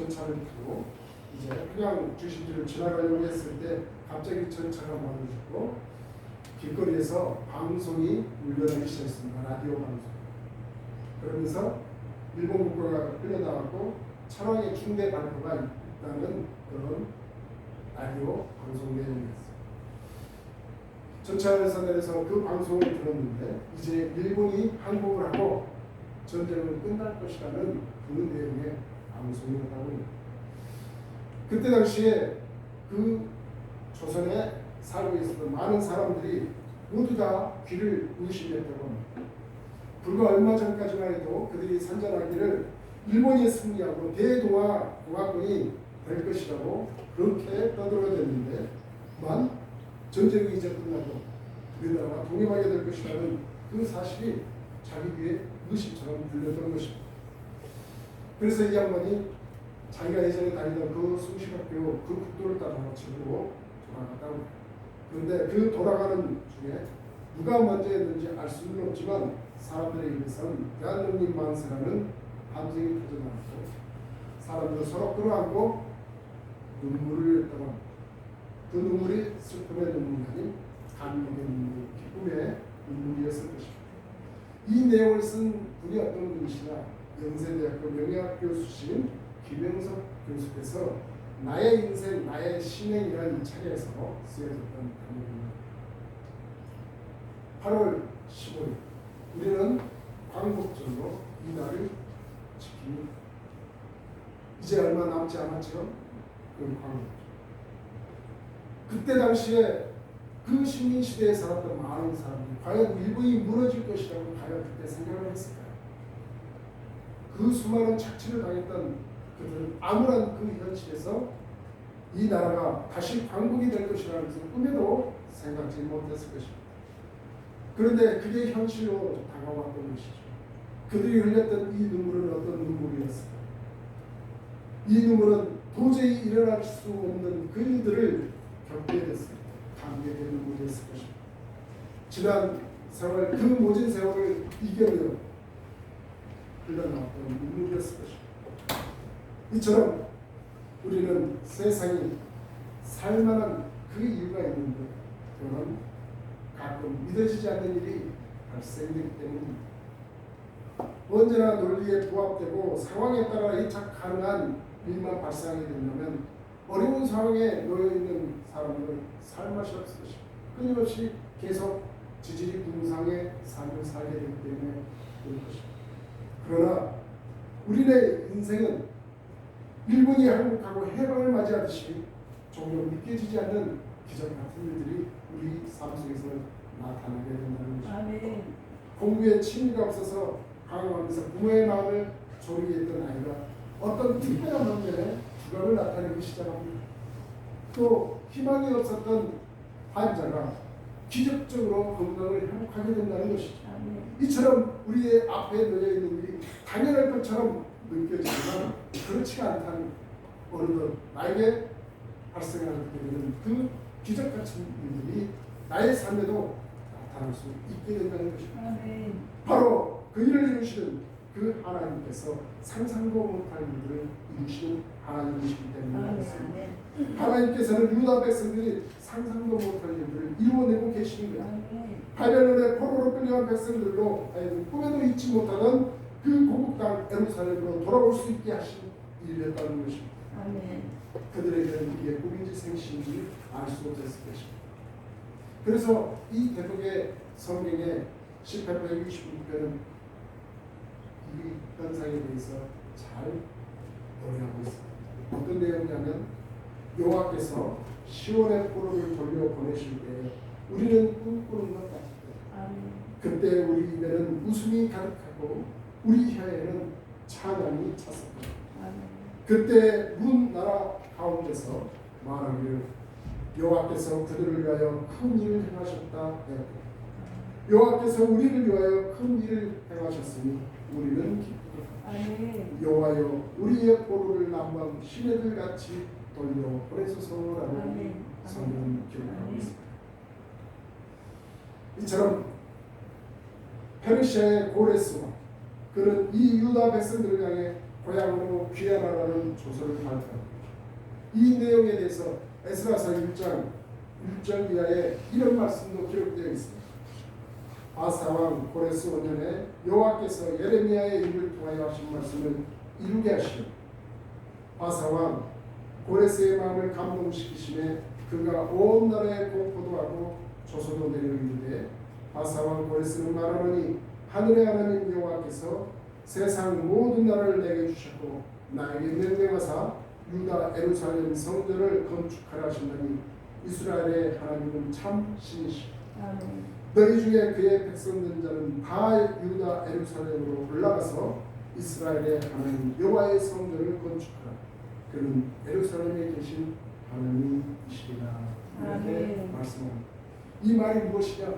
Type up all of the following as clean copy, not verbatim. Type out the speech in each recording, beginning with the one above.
전차를 타고 이제 그냥 주시지를 지나가려고 했을 때 갑자기 전차가 멈추고 길거리에서 방송이 울려나기 시작했습니다. 라디오 방송. 그러면서 일본 국가가 끌려나가고 천황의 중대 발표가 있다는 그런 라디오 방송 내용이었어요. 전차에서 내려서 그 방송을 들었는데 이제 일본이 항복을 하고 전쟁은 끝날 것이라는 그 내용의 방송이었다고 합니다. 그때 당시에 그 조선에 살고 있었던 많은 사람들이 모두 다 귀를 의심했다고 합니다. 불과 얼마 전까지만 해도 그들이 산전하기를 일본이 승리하고 대동아 공화국이 될 것이라고 그렇게 떠들어댔는데 만 전쟁이 이제 끝나고 우리나라가 독립하게 될 것이라는 그 사실이 자기 귀에 의심처럼 들렸던 것입니다. 그래서 이 양반이 자기가 예전에 다니던 그 숭실학교 그 국도를 따라 집으로 돌아갔다고 해요. 그런데 그 돌아가는 중에 누가 먼저 했는지 알 수는 없지만 사람들의 입에서는 대한민국 만세라는 함성이 터져나왔고 사람들은 서로 끌어안고 눈물을 했다고 합니다. 그 눈물이 슬픔의 눈물이 아닌 감동의 눈물, 기쁨의 눈물이었을 것입니다. 이 내용을 쓴 분이 어떤 분이시냐, 영세대학교 명예학 교수신 김영석 교수께서 나의 인생, 나의 신행이라는 이 책에서 쓰여졌던 단어입니다. 8월 15일 우리는 광복절로 이 날을 지킵니다. 이제 얼마 남지 않았죠? 그 광복절. 그때 당시에 그 식민시대에 살았던 많은 사람들이 과연 일본이 무너질 것이라고 과연 그때 생각을 했을까요? 그 수많은 착취를 당했던 그들은 암울한 그 현실에서 이 나라가 다시 광복이 될 것이라는 것을 꿈에도 생각지 못했을 것입니다. 그런데 그게 현실로 다가왔던 것이죠. 그들이 흘렸던 이 눈물은 어떤 눈물이었을까요? 이 눈물은 도저히 일어날 수 없는 그 일들을 겪게 됐습니다. 감격의 눈물이었을 것입니다. 지난 세월, 그 모진 세월을 이겨내어 흘러나왔던 눈물이었을 것입니다. 이처럼 우리는 세상이 살만한 그 이유가 있는데 그건 가끔 믿어지지 않는 일이 발생되기 때문입니다. 언제나 논리에 부합되고 상황에 따라 예측 가능한 일만 발생하게 된다면 어려운 상황에 놓여있는 사람들은 살 맛이 없을 것입니다. 끊임없이 계속 지질이 붕상의 삶을 살게 되기 때문에 그럴 것입니다. 그러나 우리의 인생은 일본이 항복하고 해방을 맞이하듯이 종종 믿겨지지 않는 기적 같은 일들이 우리 삶 속에서 나타나게 된다는 것입니다. 공부에 취미가 없어서 방황하면서 부모의 마음을 졸이게 했던 아이가 어떤 특별한 방면에 두각을 나타내기 시작합니다. 또 희망이 없었던 환자가 기적적으로 건강을 회복하게 된다는 것이죠. 이처럼 우리의 앞에 놓여있는 일이 당연할 것처럼 느껴지지만 그렇지가 않다는 어느덧 나에게 발생하게 되는 그 기적 같은 일들이 나의 삶에도 나타날 수 있게 된다는 것입니다. 바로 그 일을 이루시는 그 하나님께서 상상도 못할 일들을 이루시는 하나님이시기 때문에 그렇습니다. 하나님께서는 유다 백성들이 상상도 못할 일들을 이루어내고 계시는 거예요. 바벨론의 포로로 끌려간 백성들로 하여금 꿈에도 잊지 못하던 그 고국 땅 예루살렘으로 돌아올 수 있게 하신 일이었다는 것입니다. 그들에게는 이게 꿈인지 생시인지 알 수 없었을 것입니다. 그래서 이 대목의 성경의 10편 126편은 이 현상에 대해서 잘 노래하고 있습니다. 어떤 내용이냐면 여호와께서 시온의 포로를 돌려보내실 때 우리는 꿈꾸는 것 같다. 그때 우리 입에는 웃음이 가득하고 우리 혀에는 찬양이 찼습니다. 그때 문 나라 가운데서 말하기를 여호와께서 그들을 위하여 큰 일을 행하셨다 하였다. 여호와께서 우리를 위하여 큰 일을 행하셨으니 우리는 기쁘다. 여호와여 우리의 포로를 남방 시내들 같이 돌려 보내소서라고 성경은 기록하고 있습니다. 이처럼 페르시아의 고레스와 그는 이 유다 백성들을 향해 고향으로 귀환하라는 조서를 발표합니다. 이 내용에 대해서 에스라서 1장 1절 이하에 이런 말씀도 기록되어 있습니다. 아사 왕 고레스 5년에 여호와께서 예레미야의 입을 통하여 하신 말씀을 이루게 하시오. 아사 왕 고레스의 마음을 감동시키심에 그가 온 나라에 공포도 하고 조소도 내려 이르되 아사 왕 고레스는 말하노니 하늘의 하나님 여호와께서 세상 모든 나라를 내게 주셨고 나에게 명령하사 유다 예루살렘 성전을 건축하라 하신다니 이스라엘의 하나님은 참 신이시오. 너희 중에 그의 백성 된 자는 다 유다 예루살렘으로 올라가서 이스라엘의 하나님 여호와의 성전을 건축하라. 그는 예루살렘에 계신 하나님이시리라. 이렇게 말씀합니다. 이 말이 무엇이냐?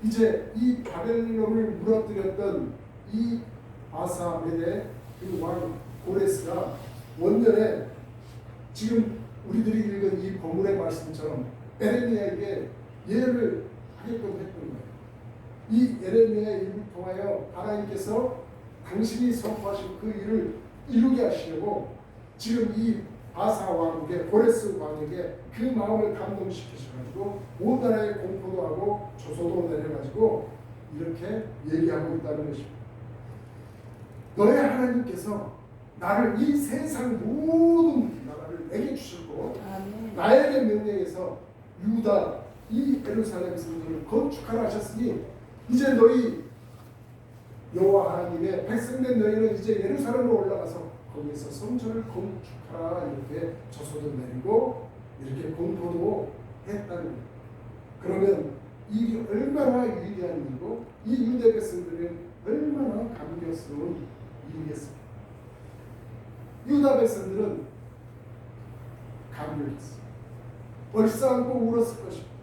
이제 이 바벨론을 무너뜨렸던 이 아사멜의 그 왕 고레스가 원년에 지금 우리들이 읽은 이 본문의 말씀처럼 에레미야에게 예를 하게끔 했던 거예요. 이 에레미야의 일을 통하여 하나님께서 당신이 선포하신 그 일을 이루게 하시려고 지금 이 아사 왕에게 고레스 왕에게 그 마음을 감동시키셔가지고 온 나라에 공포도 하고 조소도 내려가지고 이렇게 얘기하고 있다는 것입니다. 너의 하나님께서 나를 이 세상 모든 나라를 내게 주셨고 나에게 명령해서 유다 이 예루살렘 성전을 건축하라 하셨으니 이제 너희 여호와 하나님의 백성된 너희는 이제 예루살렘으로 올라가서 거기에서 성전을 건축하라 이렇게 조소도 내리고 이렇게 공포도 했다는 거예요. 그러면 이 얼마나 위대한 일이고 이 유대 백성들은 얼마나 감격스러운 일이겠습니까? 유다 백성들은 감격했어요. 얼싸안고 울었을 것입니다.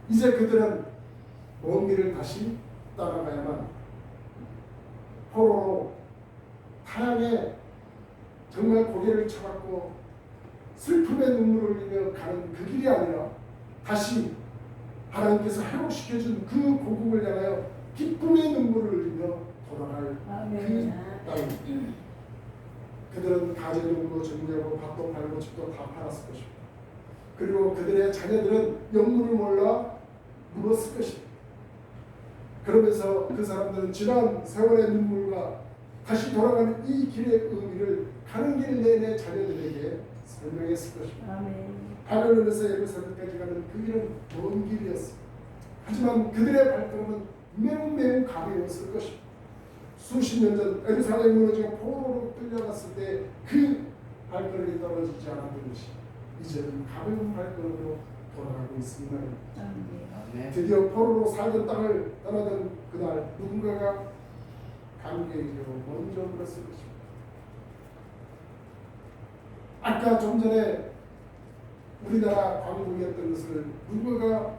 이제 그들은 먼 길을 다시 따라가야만 포로로 타향에 정말 고개를 쳐박고 슬픔의 눈물을 흘리며 가는 그 길이 아니라 다시 하나님께서 회복시켜준 그 고국을 향하여 기쁨의 눈물을 흘리며 돌아갈 그 땅입니다. 그들은 가재농도 정리하고 밭도 팔고 집도 다 팔았을 것입니다. 그리고 그들의 자녀들은 영문을 몰라 물었을 것입니다. 그러면서 그 사람들은 지난 세월의 눈물과 다시 돌아가는 이 길의 의미를 가는 길 내내 자녀들에게 설명했을 것입니다. 바벨론에서 예루살렘까지 가는 그 길은 먼 길이었습니다. 하지만 그들의 발걸음은 매우 가벼웠을 것입니다. 수십 년 전 예루살렘이 무너지고 포로로 끌려갔을 때 그 발걸음이 떨어지지 않았던 것이 이제는 가벼운 발걸음으로 돌아가고 있습니다. 드디어 포로로 살던 땅을 떠나던 그날 누군가가 감격으로 먼저 울었을 것입니다. 아까 좀 전에 우리나라 광복이었던 것을 누군가가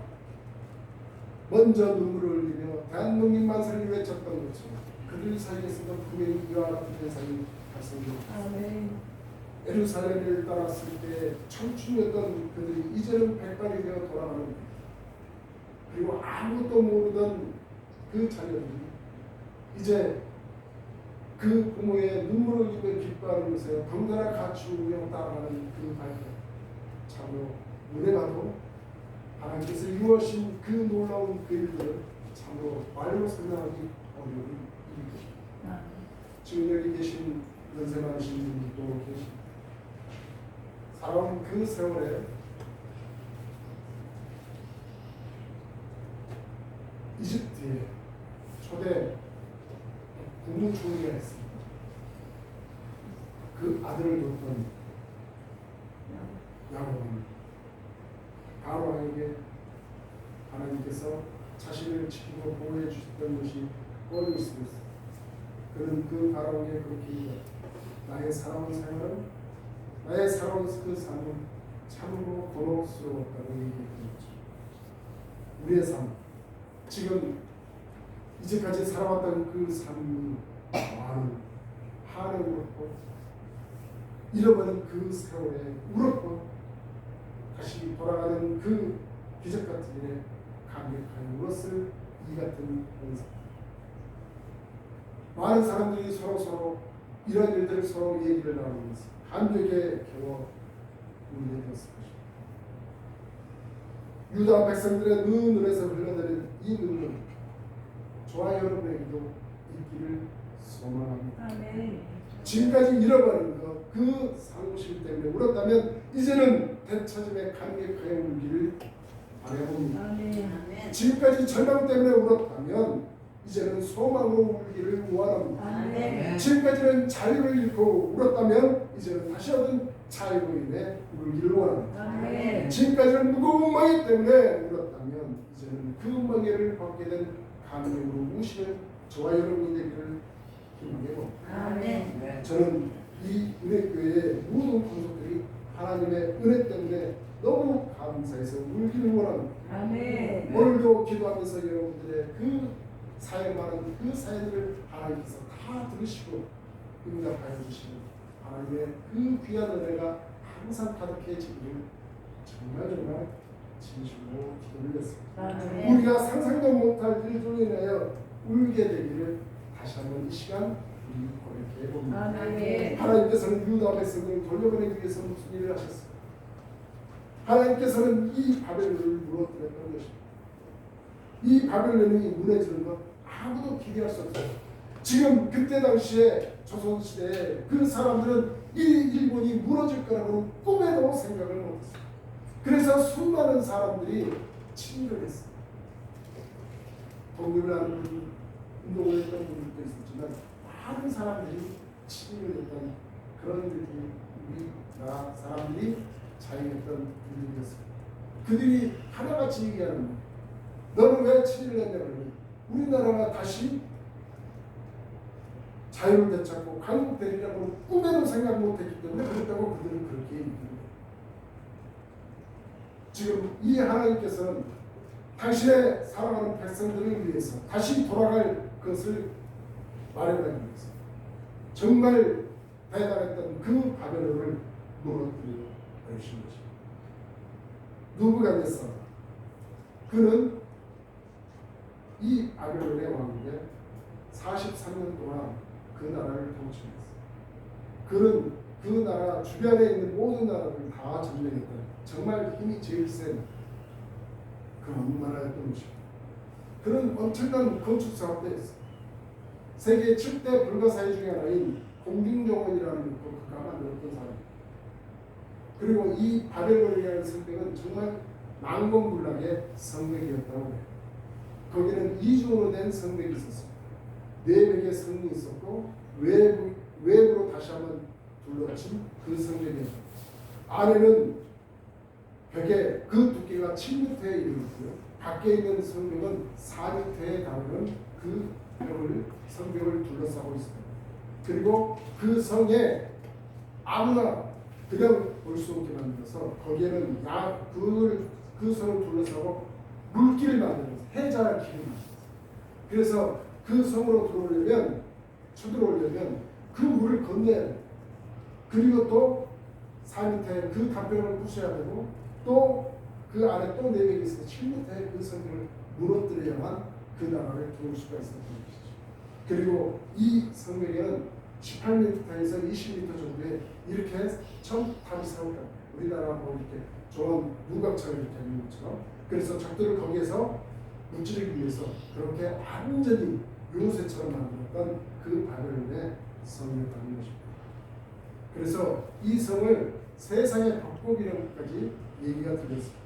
먼저 눈물을 흘리며 대한민국 만세를 외쳤던 것처럼 그들 사이에서도 분명히 이와 같은 현상이 발생됩니다. 예루살렘을 떠났을 때 청춘이었던 그들이 이제는 백발이 되어 돌아가는 겁니다. 그리고 아무것도 모르던 그 자녀들이 이제 그 부모의 눈물을 흘리며 기뻐하면서 덩달아 갖추며 따라가는 그 발견 참으로 은혜가도 하나님께서 이루어진 그 놀라운 그 일들을 참으로 말로 설명하기 어려운 일입니다. 지금 여기 계신 연세 많으신 분들도 계십니다. 살아온 그 세월에 이집트에 초대 국무총리가 있습니다. 그 아들을 뒀던 야곱은 바로 왕에게 하나님께서 자신을 지키고 보호해 주셨던 것이 뻔히 있습니다. 그는 그 바로에게 그렇게 얘기합니다. 나의 살아온 생활은 나의 살아온 그 삶은 참으로 곤혹스러웠다고 얘기했죠. 우리의 삶, 지금 이제까지 살아왔던 그 삶이 많은 한에 울었고 잃어버린 그 세월에 울었고 다시 돌아가는 그 기적 같은 일에 감격하여 울었을 이 같은 현상. 많은 사람들이 서로 이런 일들을 서로 얘기를 나누면서 감격의 경험 누리게 되었을 것입니다. 유다 백성들의 눈에서 흘러내린 이 눈은 저와 여러분에게도 있기를 소망합니다. 아멘. 지금까지 잃어버린 것, 그 상실 때문에 울었다면 이제는 되찾음에 감격하여 울기를 바라봅니다. 아멘. 지금까지 절망 때문에 울었다면 이제는 소망으로 울기를 원합니다. 아멘. 지금까지는 자유를 잃고 울었다면 이제는 다시 얻은 자유로 인해 울기를 원합니다. 아멘. 지금까지는 무거운 멍에 때문에 울었다면 이제는 그 멍에를 벗게 된 감격으로 우시는 저와 여러분이 되기를 기원해 봅니다. 아멘. 저는 이 은혜교회의 모든 권속들이 하나님의 은혜 때문에 너무 감사해서 울기를 원합니다. 아멘. 오늘도 기도하면서 여러분들의 그 사연 많은 그 사연들을 하나님께서 다 들으시고 응답하여 주시는 하나님의 그 귀한 은혜가 항상 가득해지기를 정말 진심으로 기도를 했습니다. 아멘. 우리가 상상도 못할 일들로 인하여 울게 되기를 다시 한번 이 시간 우리 고백해 봅니다. 아멘. 하나님께서는 유다 백성을 돌려보내기 위해서 무슨 일을 하셨어요? 하나님께서는 이 바벨론을 무너뜨렸던 것입니다. 이 바벨론이 무너지는 것 아무도 기대할 수 없어요. 지금 그때 당시에 조선시대에 그 사람들은 이 일본이 무너질 거라고 꿈에도 생각을 못했어요. 그래서 수많은 사람들이 친일을 했어요. 독립을 하는 운동을 했던 분들도 있었지만 많은 사람들이 친일을 했던 그런 일들이 우리나라 사람들이 자행했던 일들이었습니다. 그들이 하나같이 얘기하는 거예요. 너는 왜 친일을 했냐고. 우리나라가 다시 자유를 되찾고 강국되리라고 꿈에도 생각 못했기 때문에 그랬다고 그들은 그렇게 얘기합니다. 지금 이 하나님께서는 당신의 사랑하는 백성들을 위해서 다시 돌아갈 것을 마련하기 위해서 정말 대단했던 그 바벨론을 무너뜨리려 하신 것입니다. 누부갓네살 그는 이 바벨론의 왕국에 43년 동안 그 나라를 통치했어요. 그는 그 나라 주변에 있는 모든 나라를 다 점령했던 정말 힘이 제일 센 그런 나라였던 것입니다. 그는 엄청난 건축 사업도 했어요. 세계 7대 불가사의 중에 하나인 공중정원이라는 것도 그가 만들었던 사람입니다. 그리고 이 바벨론이라는 성벽은 정말 난공불락의 성벽이었다고 해요. 거기는 이중으로 된 성벽이 있었습니다. 4벽의 성이 있었고 외부로 다시 한번 둘러친 그 성벽이었습니다. 안에는 벽에 그 두께가 7m에 이르렀고요. 밖에 있는 성벽은 4m에 달하는 그 성벽을 둘러싸고 있습니다. 그리고 그 성에 아무나 그냥 볼 수 없게 만들어서 거기에는 그 성을 둘러싸고 물길을 만들어서 해자를 길을 만들었어요. 그래서 그 성으로 쳐들어오려면 그 물을 건너야 돼요. 그리고 또 4m에 그 담벼락을 부숴야 되고 또 그 안에 또 4벽이 있어서 7m에 그 성을 무너뜨려야만 그 나라를 도울 수가 있었던 것이죠. 그리고 이 성벽에는 18m에서 20m 정도에 이렇게 첨탑이 세웠다. 우리나라하고 이렇게 좋은 무각창을 이렇게 하는 것처럼. 그래서 적들을 거기에서 무찌르기 위해서 그렇게 완전히 요새처럼 만들었던 그 바벨론의 성이었다는 것입니다. 그래서 이 성을 세상의 벽곡이라고까지 얘기가 들렸습니다.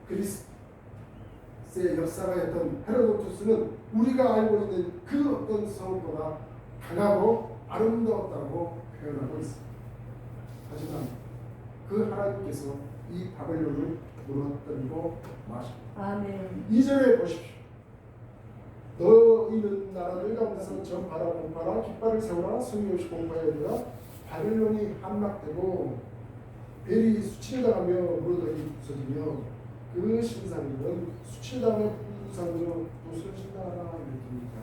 그리스의 역사가 했던 헤로도투스는 우리가 알고 있는 그 어떤 성보다 강하고 아름다웠다고 표현하고 있습니다. 하지만 그 하나님께서 이 바벨론을 무너뜨리고 마십니다. 아멘. 2절에 보십시오. 너희는 나라들 가운데서 전파라 공파라 깃발을 세우라 승리없이 공파해야 되라. 바벨론이 함락되고 벨이 수치당하며 무너져 부서지며 그 신상들은 수치당하며 부상으로 부서진다라 이렇게입니다.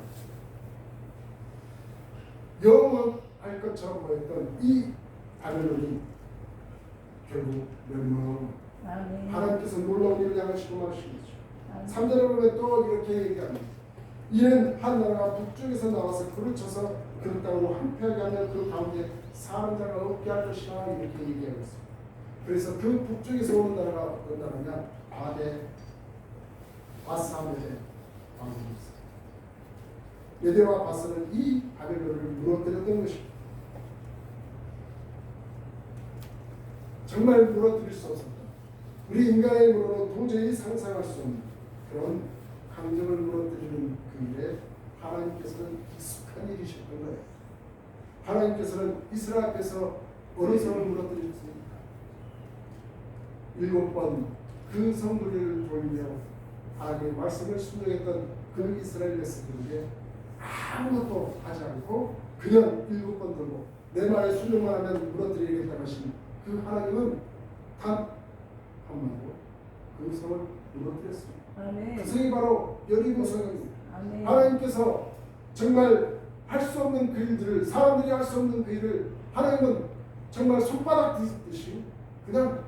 영원할 것처럼 보였던 이 바벨론이 결국 멸망합니다. 아멘. 하나님께서 놀라운 일을 향하시고 마시겠죠. 아멘. 3절에 보면 또 이렇게 얘기합니다. 이는 한 나라가 북쪽에서 나와서 그를 쳐서 그 땅으로 황폐하게 하며 그 가운데 사는 자가 없게 할 것이라 이렇게 얘기하고 있습니다. 그래서 그 북쪽에서 오는 나라가 어떤 나라냐? 바사멜의 왕국입니다. 메대와 바사는 이 바벨론을 무너뜨렸던 것입니다. 정말 무너뜨릴 수 없었다. 우리 인간의 힘으로는 도저히 상상할 수 없는 그런 강정을 무너뜨리는 그 일에 하나님께서는 익숙한 일이셨던 거예요. 하나님께서는 이스라엘 앞에서 어느 성을 무너뜨렸습니까? 7번 그 성도리를 돌리며 하나님의 말씀을 순종했던 그 이스라엘 백성들에게 아무것도 하지 않고 그냥 7번 들고 내 말에 순종만 하면 무너뜨리겠다고 하신 그 하나님은 단 한마디로 그 성을 무너뜨렸습니다. 아멘. 그 성이 바로 여리고 성입니다. 아멘. 하나님께서 정말 할 수 없는 그 일들을 사람들이 할 수 없는 그 일을 하나님은 정말 손바닥 뒤집듯이 그냥